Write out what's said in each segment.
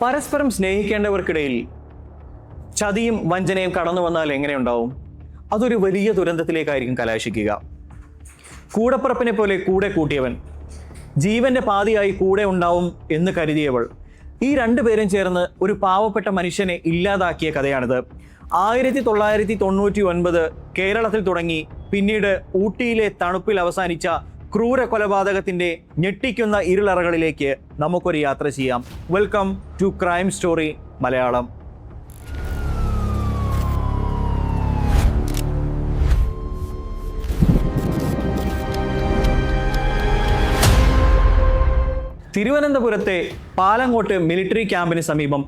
പരസ്പരം സ്നേഹിക്കേണ്ടവർക്കിടയിൽ ചതിയും വഞ്ചനയും കടന്നു വന്നാൽ എങ്ങനെയുണ്ടാവും? അതൊരു വലിയ ദുരന്തത്തിലേക്കായിരിക്കും കലാശിക്കുക. കൂടപ്പിറപ്പിനെ പോലെ കൂടെ കൂട്ടിയവൻ, ജീവന്റെ പാതിയായി കൂടെ ഉണ്ടാവും എന്ന് കരുതിയവൾ, ഈ രണ്ടുപേരും ചേർന്ന് ഒരു പാവപ്പെട്ട മനുഷ്യനെ ഇല്ലാതാക്കിയ കഥയാണിത്. 1999 കേരളത്തിൽ തുടങ്ങി പിന്നീട് ഊട്ടിയിലെ തണുപ്പിൽ അവസാനിച്ച ക്രൂര കൊലപാതകത്തിന്റെ ഞെട്ടിക്കുന്ന ഇരുളറകളിലേക്ക് നമുക്കൊരു യാത്ര ചെയ്യാം. Welcome to crime story Malayalam. തിരുവനന്തപുരത്തെ പാലങ്ങോട്ട് മിലിറ്ററി ക്യാമ്പിന് സമീപം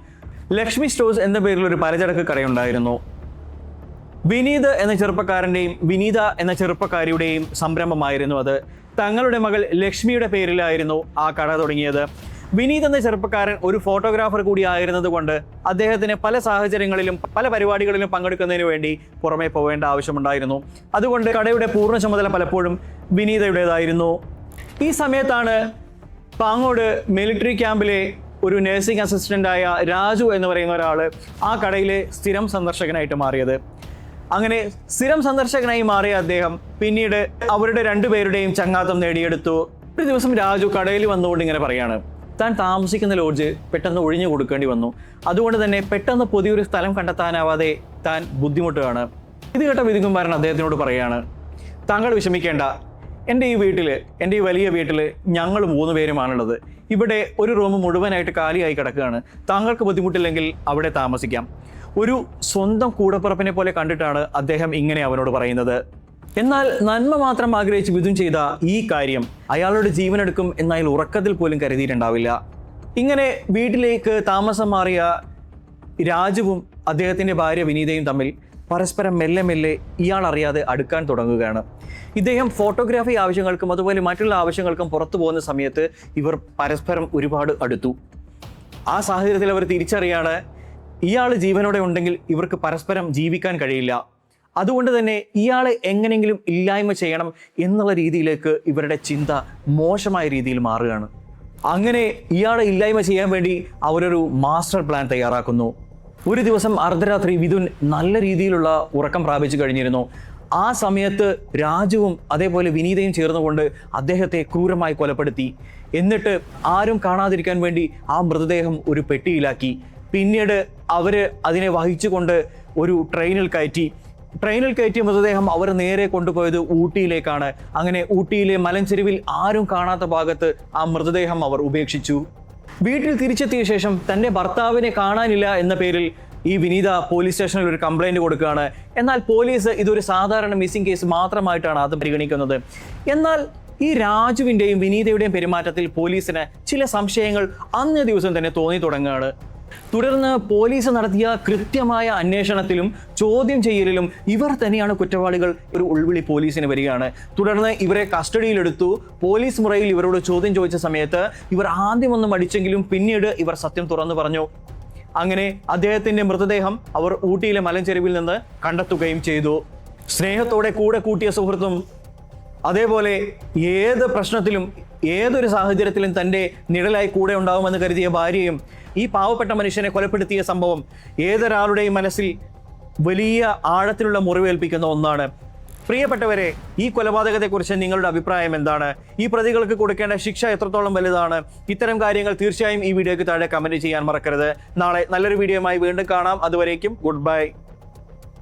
ലക്ഷ്മി സ്റ്റോഴ്സ് എന്ന പേരിൽ ഒരു പലചരക്ക് കടയുണ്ടായിരുന്നു. വിനീത് എന്ന ചെറുപ്പക്കാരൻ്റെയും വിനീത എന്ന ചെറുപ്പക്കാരിയുടെയും സംരംഭമായിരുന്നു അത്. തങ്ങളുടെ മകൾ ലക്ഷ്മിയുടെ പേരിലായിരുന്നു ആ കട തുടങ്ങിയത്. വിനീത് എന്ന ചെറുപ്പക്കാരൻ ഒരു ഫോട്ടോഗ്രാഫർ കൂടി ആയിരുന്നത് കൊണ്ട് അദ്ദേഹത്തിന് പല സാഹചര്യങ്ങളിലും പല പരിപാടികളിലും പങ്കെടുക്കുന്നതിന് വേണ്ടി പുറമേ പോവേണ്ട ആവശ്യമുണ്ടായിരുന്നു. അതുകൊണ്ട് കടയുടെ പൂർണ്ണ ചുമതല പലപ്പോഴും വിനീതയുടേതായിരുന്നു. ഈ സമയത്താണ് പാങ്ങോട് മിലിറ്ററി ക്യാമ്പിലെ ഒരു നഴ്സിംഗ് അസിസ്റ്റൻ്റായ രാജു എന്ന് പറയുന്ന ഒരാൾ ആ കടയിലെ സ്ഥിരം സന്ദർശകനായിട്ട് മാറിയത്. അങ്ങനെ സ്ഥിരം സന്ദർശകനായി മാറിയ അദ്ദേഹം പിന്നീട് അവരുടെ രണ്ടുപേരുടെയും ചങ്ങാത്തം നേടിയെടുത്തു. ഒരു ദിവസം രാജു കടയിൽ വന്നുകൊണ്ട് ഇങ്ങനെ പറയാണ്, താൻ താമസിക്കുന്ന ലോഡ്ജ് പെട്ടെന്ന് ഒഴിഞ്ഞു കൊടുക്കേണ്ടി വന്നു. അതുകൊണ്ട് തന്നെ പെട്ടെന്ന് പുതിയൊരു സ്ഥലം കണ്ടെത്താനാവാതെ താൻ ബുദ്ധിമുട്ടുകയാണ്. ഇത് കേട്ട വിധികുമാരൻ അദ്ദേഹത്തിനോട് പറയുകയാണ്, താങ്കൾ വിഷമിക്കേണ്ട, എൻ്റെ ഈ വലിയ വീട്ടിൽ ഞങ്ങൾ 3 പേരുമാണുള്ളത്. ഇവിടെ ഒരു റൂം മുഴുവനായിട്ട് കാലിയായി കിടക്കുകയാണ്. താങ്കൾക്ക് ബുദ്ധിമുട്ടില്ലെങ്കിൽ അവിടെ താമസിക്കാം. ഒരു സ്വന്തം കൂടപ്പിറപ്പിനെ പോലെ കണ്ടിട്ടാണ് അദ്ദേഹം ഇങ്ങനെ അവനോട് പറയുന്നത്. എന്നാൽ നന്മ മാത്രം ആഗ്രഹിച്ച് വിധും ചെയ്ത ഈ കാര്യം അയാളുടെ ജീവനെടുക്കും എന്നയാൾ ഉറക്കത്തിൽ പോലും കരുതിയിട്ടുണ്ടാവില്ല. ഇങ്ങനെ വീട്ടിലേക്ക് താമസം മാറിയ രാജുവും അദ്ദേഹത്തിൻ്റെ ഭാര്യ വിനീതയും തമ്മിൽ പരസ്പരം മെല്ലെ മെല്ലെ ഇയാൾ അറിയാതെ അടുക്കാൻ തുടങ്ങുകയാണ്. ഇദ്ദേഹം ഫോട്ടോഗ്രാഫി ആവശ്യങ്ങൾക്കും അതുപോലെ മറ്റുള്ള ആവശ്യങ്ങൾക്കും പുറത്തു പോകുന്ന സമയത്ത് ഇവർ പരസ്പരം ഒരുപാട് അടുത്തു. ആ സാഹചര്യത്തിൽ അവർ തിരിച്ചറിയാണ്, ഇയാൾ ജീവനോടെ ഉണ്ടെങ്കിൽ ഇവർക്ക് പരസ്പരം ജീവിക്കാൻ കഴിയില്ല. അതുകൊണ്ട് തന്നെ ഇയാളെ എങ്ങനെയെങ്കിലും ഇല്ലായ്മ ചെയ്യണം എന്നുള്ള രീതിയിലേക്ക് ഇവരുടെ ചിന്ത മോശമായ രീതിയിൽ മാറുകയാണ്. അങ്ങനെ ഇയാളെ ഇല്ലായ്മ ചെയ്യാൻ വേണ്ടി അവരൊരു മാസ്റ്റർ പ്ലാൻ തയ്യാറാക്കുന്നു. ഒരു ദിവസം അർദ്ധരാത്രി വിധുൻ നല്ല രീതിയിലുള്ള ഉറക്കം പ്രാപിച്ചു കഴിഞ്ഞിരുന്നു. ആ സമയത്ത് രാജുവും അതേപോലെ വിനീതയും ചേർന്നുകൊണ്ട് അദ്ദേഹത്തെ ക്രൂരമായി കൊലപ്പെടുത്തി. എന്നിട്ട് ആരും കാണാതിരിക്കാൻ വേണ്ടി ആ മൃതദേഹം ഒരു പെട്ടിയിലാക്കി. പിന്നീട് അവര് അതിനെ വഹിച്ചുകൊണ്ട് ഒരു ട്രെയിനിൽ കയറ്റിയ മൃതദേഹം അവർ നേരെ കൊണ്ടുപോയത് ഊട്ടിയിലേക്കാണ്. അങ്ങനെ ഊട്ടിയിലെ മലഞ്ചെരുവിൽ ആരും കാണാത്ത ഭാഗത്ത് ആ മൃതദേഹം അവർ ഉപേക്ഷിച്ചു. വീട്ടിൽ തിരിച്ചെത്തിയ ശേഷം തൻ്റെ ഭർത്താവിനെ കാണാനില്ല എന്ന പേരിൽ ഈ വിനീത പോലീസ് സ്റ്റേഷനിൽ ഒരു കംപ്ലൈൻറ്റ് കൊടുക്കുകയാണ്. എന്നാൽ പോലീസ് ഇതൊരു സാധാരണ മിസ്സിംഗ് കേസ് മാത്രമായിട്ടാണ് അത് പരിഗണിക്കുന്നത്. എന്നാൽ ഈ രാജുവിൻ്റെയും വിനീതയുടെയും പെരുമാറ്റത്തിൽ പോലീസിന് ചില സംശയങ്ങൾ അന്നേ ദിവസം തന്നെ തോന്നി തുടങ്ങുകയാണ്. തുടർന്ന് പോലീസ് നടത്തിയ കൃത്യമായ അന്വേഷണത്തിലും ചോദ്യം ചെയ്യലിലും ഇവർ തന്നെയാണ് കുറ്റവാളികൾ ഒരു ഉൾവിളി പോലീസിന് വരികയാണ്. തുടർന്ന് ഇവരെ കസ്റ്റഡിയിലെടുത്തു. പോലീസ് മുറയിൽ ഇവരോട് ചോദ്യം ചോദിച്ച സമയത്ത് ഇവർ ആദ്യമൊന്നും അടിച്ചെങ്കിലും പിന്നീട് ഇവർ സത്യം തുറന്നു പറഞ്ഞു. അങ്ങനെ അദ്ദേഹത്തിൻ്റെ മൃതദേഹം അവർ ഊട്ടിയിലെ മലഞ്ചെരുവിൽ നിന്ന് കണ്ടെത്തുകയും ചെയ്തു. സ്നേഹത്തോടെ കൂടെ കൂട്ടിയ സുഹൃത്തും അതേപോലെ ഏത് പ്രശ്നത്തിലും ഏതൊരു സാഹചര്യത്തിലും തൻ്റെ നിഴലായി കൂടെ ഉണ്ടാവുമെന്ന് കരുതിയ ഭാര്യയും ഈ പാവപ്പെട്ട മനുഷ്യനെ കൊലപ്പെടുത്തിയ സംഭവം ഏതൊരാളുടെയും മനസ്സിൽ വലിയ ആഴത്തിലുള്ള മുറിവേൽപ്പിക്കുന്ന ഒന്നാണ്. പ്രിയപ്പെട്ടവരെ, ഈ കൊലപാതകത്തെക്കുറിച്ച് നിങ്ങളുടെ അഭിപ്രായം എന്താണ്? ഈ പ്രതികൾക്ക് കൊടുക്കേണ്ട ശിക്ഷ എത്രത്തോളം വലുതാണ്? ഇത്തരം കാര്യങ്ങൾ തീർച്ചയായും ഈ വീഡിയോയ്ക്ക് താഴെ കമൻറ്റ് ചെയ്യാൻ മറക്കരുത്. നാളെ നല്ലൊരു വീഡിയോയുമായി വീണ്ടും കാണാം. അതുവരേക്കും ഗുഡ് ബൈ.